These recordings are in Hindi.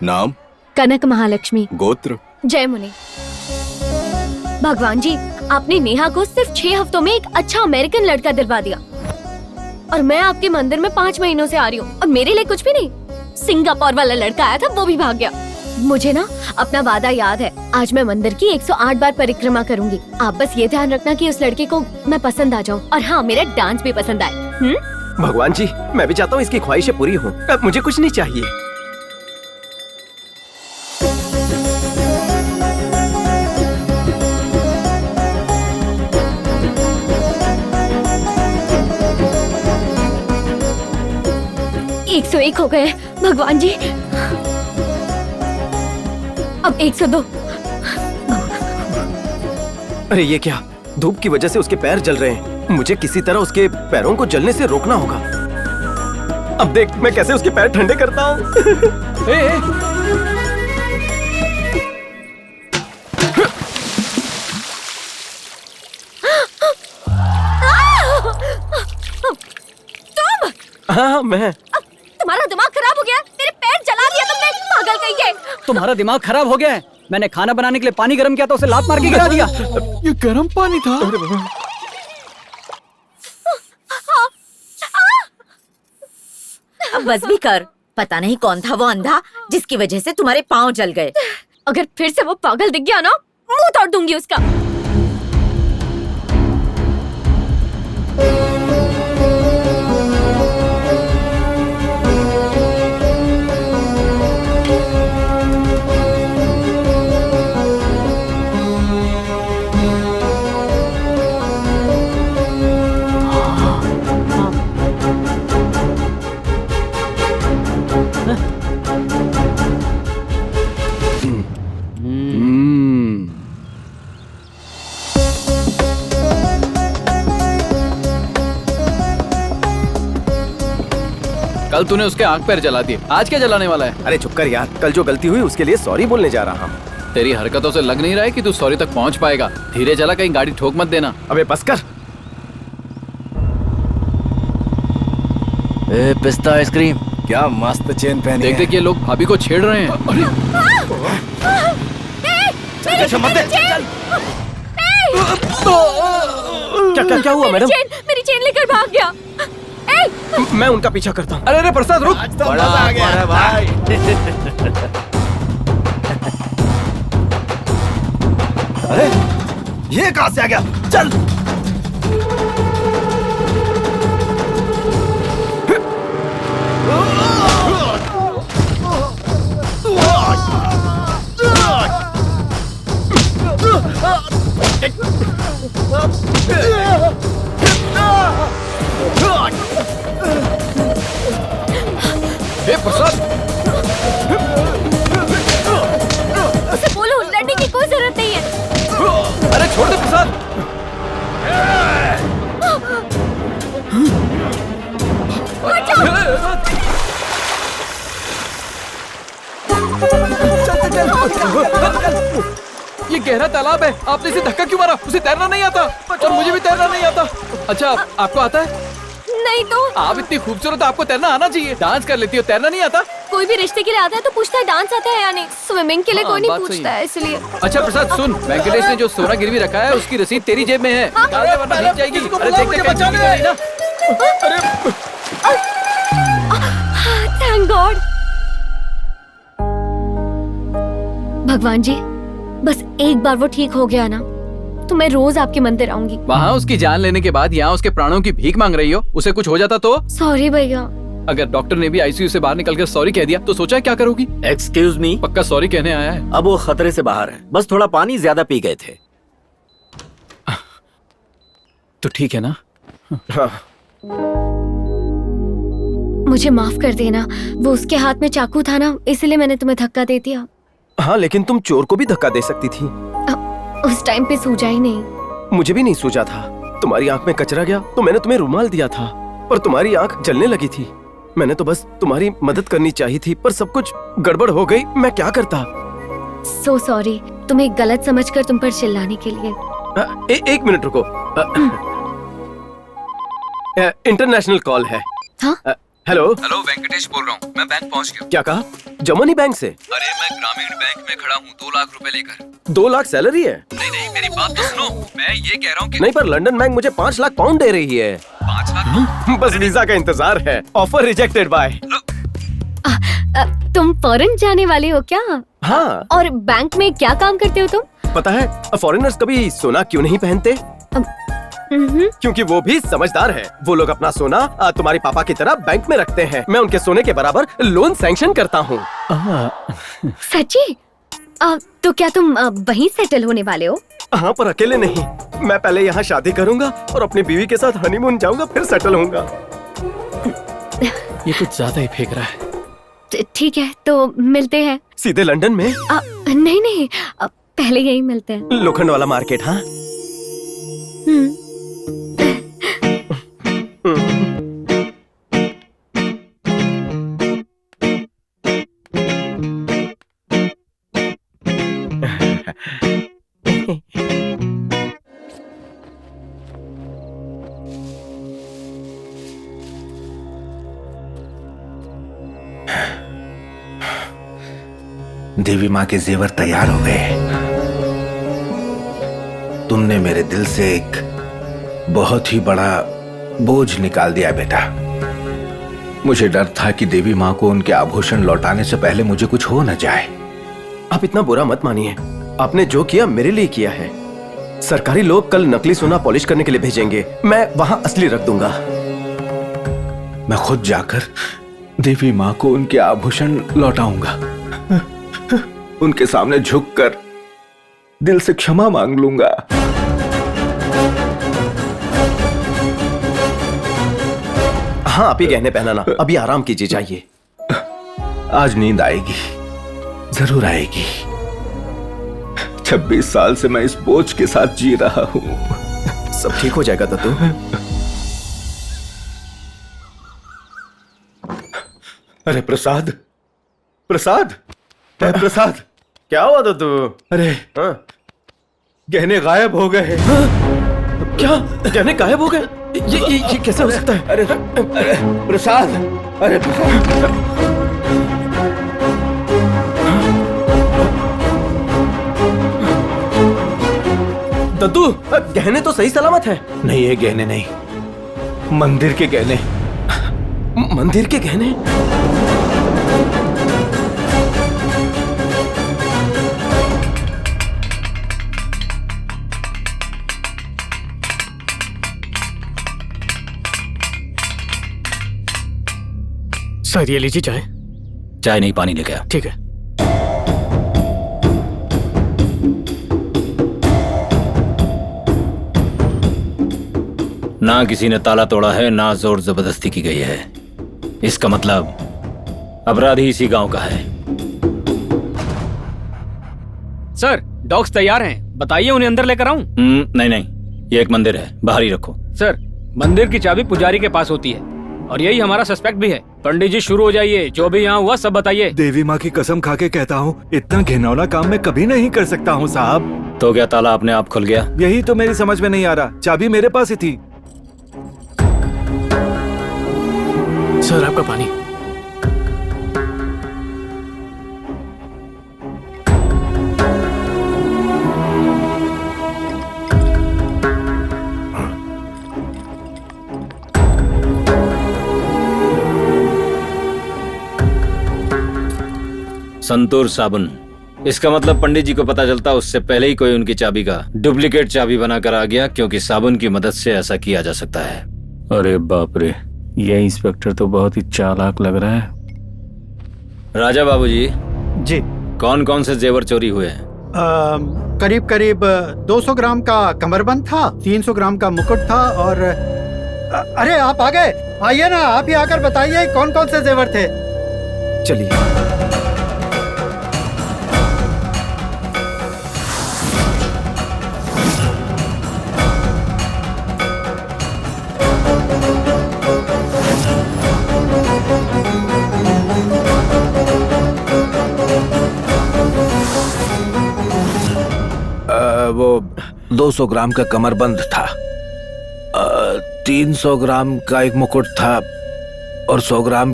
नाम? कनक महालक्ष्मी। गोत्र? जय मुनि। भगवान जी, आपने नेहा को सिर्फ 6 हफ्तों में एक अच्छा अमेरिकन लड़का दिलवा दिया और मैं आपके मंदिर में 5 महीनों से आ रही हूँ और मेरे लिए कुछ भी नहीं। सिंगापुर वाला लड़का आया था, वो भी भाग गया। मुझे ना अपना वादा याद है, आज मैं मंदिर की 108 बार परिक्रमा करूंगी। आप बस ये ध्यान रखना कि उस लड़के को मैं पसंद आ जाऊं और हाँ, मेरा डांस भी पसंद आए। भगवान जी, मैं भी चाहता हूँ इसकी ख्वाहिशें पूरी हों। अब मुझे कुछ नहीं चाहिए। एक 101 हो गए भगवान जी, अब 102। अरे ये क्या, धूप की वजह से उसके पैर जल रहे हैं। मुझे किसी तरह उसके पैरों को जलने से रोकना होगा। अब देख मैं कैसे उसके पैर ठंडे करता हूँ। हाँ मैं। तुम्हारा दिमाग खराब हो गया, मेरे पैर जला दिया तुमने, पागल कहीं है। तुम्हारा दिमाग खराब हो गया है। मैंने खाना बनाने के लिए पानी गर्म किया तो उसे लात मार के गिरा दिया। ये गर्म पानी था। अब बस भी कर। पता नहीं कौन था वो अंधा जिसकी वजह से तुम्हारे पाँव जल गए। अगर फिर से वो पागल दिख गया ना, मुंह तोड़ दूंगी उसका। कल तूने उसके आंख पैर जला दिए, आज क्या जलाने वाला है? अरे चुप कर यार, कल जो गलती हुई उसके लिए सॉरी बोलने जा रहा हूँ। तेरी हरकतों से लग नहीं रहा है कि तू सॉरी तक पहुंच पाएगा। धीरे चला, कहीं गाड़ी ठोक मत देना। अबे बस कर। पिस्ता आइसक्रीम, क्या मस्त चेन पहनी है। देख देख ये लोग भाभी को छेड़ रहे हैं। क्या हुआ मैडम? मेरी चेन लेकर भाग गया। मैं उनका पीछा करता हूँ। अरे प्रसाद रुक। बड़ा आ गया भाई। अरे ये कहाँ से आ गया? चल। प्रसाद, उसे बोलो लड़ने की कोई जरूरत नहीं है। अरे छोड़ दे प्रसाद। ये गहरा तालाब है, आपने इसे धक्का क्यों मारा? उसे तैरना नहीं आता और मुझे भी तैरना नहीं आता। अच्छा आपको आता है? नहीं तो आप इतनी खूबसूरत, आपको तैरना आना चाहिए। डांस कर लेती हो, तैरना नहीं आता? कोई भी रिश्ते के लिए आता है तो पूछता है डांस आता है या नहीं। स्विमिंग के लिए कोई नहीं बात सही पूछता है, इसलिए। अच्छा प्रसाद सुन, वेंकटेश ने जो सोना गिरवी रखा है उसकी रसीद तेरी जेब में है। निकाल दे वरना भीग जाएगी। अरे देख देख बचा ले ना। Thank God. भगवान जी, बस एक बार वो ठीक हो गया ना तो मैं रोज आपके मंदिर आऊंगी। वहाँ उसकी जान लेने के बाद यहाँ उसके प्राणों की भीख मांग रही हो। उसे कुछ हो जाता तो? सॉरी भैया। अगर डॉक्टर ने भी आईसीयू से बाहर निकलकर सॉरी कह दिया तो सोचा है क्या करोगी? Excuse me. पक्का सॉरी कहने आया है? अब वो खतरे से बाहर है, बस थोड़ा पानी ज्यादा पी गए थे। तो ठीक है ना? हाँ। मुझे माफ कर देना, वो उसके हाथ में चाकू था ना, इसलिए मैंने तुम्हें धक्का दे दिया। हाँ लेकिन तुम चोर को भी धक्का दे सकती थी। उस टाइम पे सूझा ही नहीं। मुझे भी नहीं सूझा था। तुम्हारी आंख में कचरा गया तो मैंने तुम्हें रुमाल दिया था और तुम्हारी आंख जलने लगी थी। मैंने तो बस तुम्हारी मदद करनी चाहिए थी, पर सब कुछ गड़बड़ हो गई। मैं क्या करता? सो सॉरी, तुम्हें गलत समझकर तुम पर चिल्लाने के लिए। एक मिनट रुको। इंटरनेशनल कॉल है। हाँ? हेलो। हेलो, वेंकटेश बोल रहा हूँ। मैं बैंक पहुँच गया। क्या कहा? जर्मनी बैंक से? अरे मैं ग्रामीण बैंक में खड़ा हूँ 2 लाख रुपए लेकर। 2 लाख सैलरी है? नहीं, मेरी बात तो सुनो। मैं ये कह रहा हूँ कि नहीं, पर लंदन बैंक मुझे 5 लाख पाउंड दे रही है। 5 लाख? बस वीजा का इंतजार है। Offer rejected by. तुम फॉरेन जाने वाले हो क्या? हाँ। और बैंक में क्या काम करते हो तुम? पता है फॉरेनर्स कभी सोना क्यों नहीं पहनते? क्योंकि वो भी समझदार है। वो लोग अपना सोना तुम्हारे पापा की तरह बैंक में रखते हैं। मैं उनके सोने के बराबर लोन सैंक्शन करता हूँ। सच्ची? तो क्या तुम वहीं सेटल होने वाले हो? हाँ, पर अकेले नहीं। मैं पहले यहाँ शादी करूँगा और अपनी बीवी के साथ हनीमून जाऊँगा, फिर सेटल होऊंगा। ये कुछ ज्यादा ही फेंक रहा है। ठीक है, तो मिलते हैं। सीधे लंदन में? नहीं, पहले यही मिलते हैं। लोखंड वाला मार्केट। हाँ। देवी माँ के जेवर तैयार हो गए। तुमने मेरे दिल से एक बहुत ही बड़ा बोझ निकाल दिया बेटा। मुझे डर था कि देवी माँ को उनके आभूषण लौटाने से पहले मुझे कुछ हो न जाए। आप इतना बुरा मत मानिए। आपने जो किया मेरे लिए किया है। सरकारी लोग कल नकली सोना पॉलिश करने के लिए भेजेंगे। मैं वहां असली रख दूंगा। मैं खुद जाकर देवी माँ को उनके आभूषण लौटाऊंगा। उनके सामने झुककर दिल से क्षमा मांग लूंगा। हाँ, आप ही गहने पहनाना। अभी आराम कीजिए, जाइए। आज नींद आएगी, जरूर आएगी। 26 साल से मैं इस बोझ के साथ जी रहा हूं। सब ठीक हो जाएगा दत्तू। अरे प्रसाद, प्रसाद, प्रसाद, क्या हुआ दत्तू? अरे हाँ? गहने गायब हो गए। क्या गहने गायब हो गए? ये कैसे हो सकता है? अरे प्रसाद, अरे प्रसाद। दद्दू, गहने तो सही सलामत है। नहीं, ये गहने नहीं, मंदिर के गहने। मंदिर के गहने? सर, ये लीजिए चाय। चाय नहीं, पानी लेके आ। ठीक है। ना किसी ने ताला तोड़ा है, ना जोर जबरदस्ती की गई है। इसका मतलब अपराधी इसी गांव का है। सर, डॉग्स तैयार हैं। बताइए उन्हें अंदर लेकर आऊं? नहीं, ये एक मंदिर है, बाहर ही रखो। सर, मंदिर की चाबी पुजारी के पास होती है और यही हमारा सस्पेक्ट भी है। पंडित जी, शुरू हो जाइए। जो भी यहाँ हुआ सब बताइए। देवी माँ की कसम खा के कहता हूँ, इतना घिनौना काम मैं कभी नहीं कर सकता हूँ साहब। तो क्या ताला अपने आप खुल गया? यही तो मेरी समझ में नहीं आ रहा। चाबी मेरे पास ही थी। सर, आपका पानी। संतूर साबुन। इसका मतलब पंडित जी को पता चलता उससे पहले ही कोई उनकी चाबी का डुप्लीकेट चाबी बनाकर आ गया, क्योंकि साबुन की मदद से ऐसा किया जा सकता है। अरे बाप रे, ये इंस्पेक्टर तो बहुत ही चालाक लग रहा है। राजा बाबूजी जी, कौन कौन से जेवर चोरी हुए हैं? करीब करीब 200 ग्राम का कमरबंद था, 300 ग्राम का मुकुट था और अरे आप आ गए। आइए ना, आप ही आकर बताइए कौन कौन से जेवर थे। चलिए। वो 200 ग्राम का कमरबंद था, 300 ग्राम का एक मुकुट था और 100 ग्राम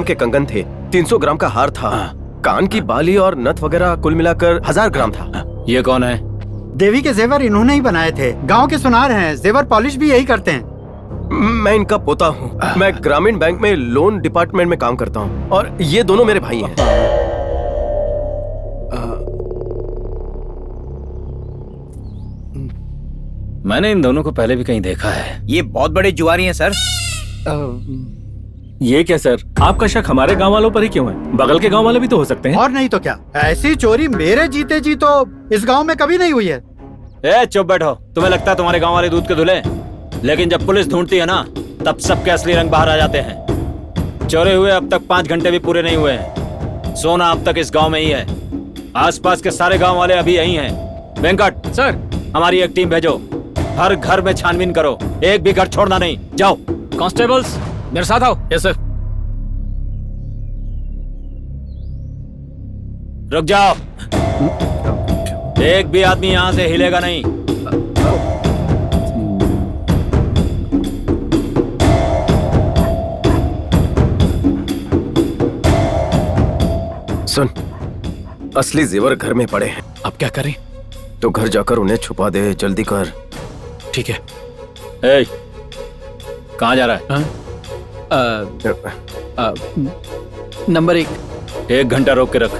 के कंगन थे। 300 ग्राम का हार था, कान की बाली और नथ वगैरह कुल मिलाकर 1000 ग्राम था। ये कौन है? देवी के जेवर इन्होंने ही बनाए थे। गांव के सुनार हैं, जेवर पॉलिश भी यही करते हैं। मैं इनका पोता हूँ। मैं ग्रामीण बैंक में लोन डिपार्टमेंट में काम करता हूँ और ये दोनों मेरे भाई हैं। मैंने इन दोनों को पहले भी कहीं देखा है। ये बहुत बड़े जुआरी हैं सर। ये क्या सर, आपका शक हमारे गांव वालों पर ही क्यों है? बगल के गांव वाले भी तो हो सकते हैं। और नहीं तो क्या, ऐसी चोरी मेरे जीते जी तो इस गांव में कभी नहीं हुई है। ए चुप बैठो। तुम्हें लगता है तुम्हारे गांव वाले दूध के धुले? लेकिन जब पुलिस ढूंढती है ना, तब सबके असली रंग बाहर आ जाते हैं। चोरे हुए अब तक 5 घंटे भी पूरे नहीं हुए हैं। सोना अब तक इस गांव में ही है। आसपास के सारे गांव वाले अभी यही हैं। वेंकट सर, हमारी एक टीम भेजो। हर घर में छानबीन करो, एक भी घर छोड़ना नहीं। जाओ। कांस्टेबल्स मेरे साथ आओ। Yes sir. रुक जाओ। एक भी आदमी यहां से हिलेगा नहीं। सुन, असली जेवर घर में पड़े हैं। अब क्या करें? तो घर जाकर उन्हें छुपा दे, जल्दी कर। ठीक है। ए, कहाँ जा रहा है? नंबर 1। 1 घंटा रोक के रख।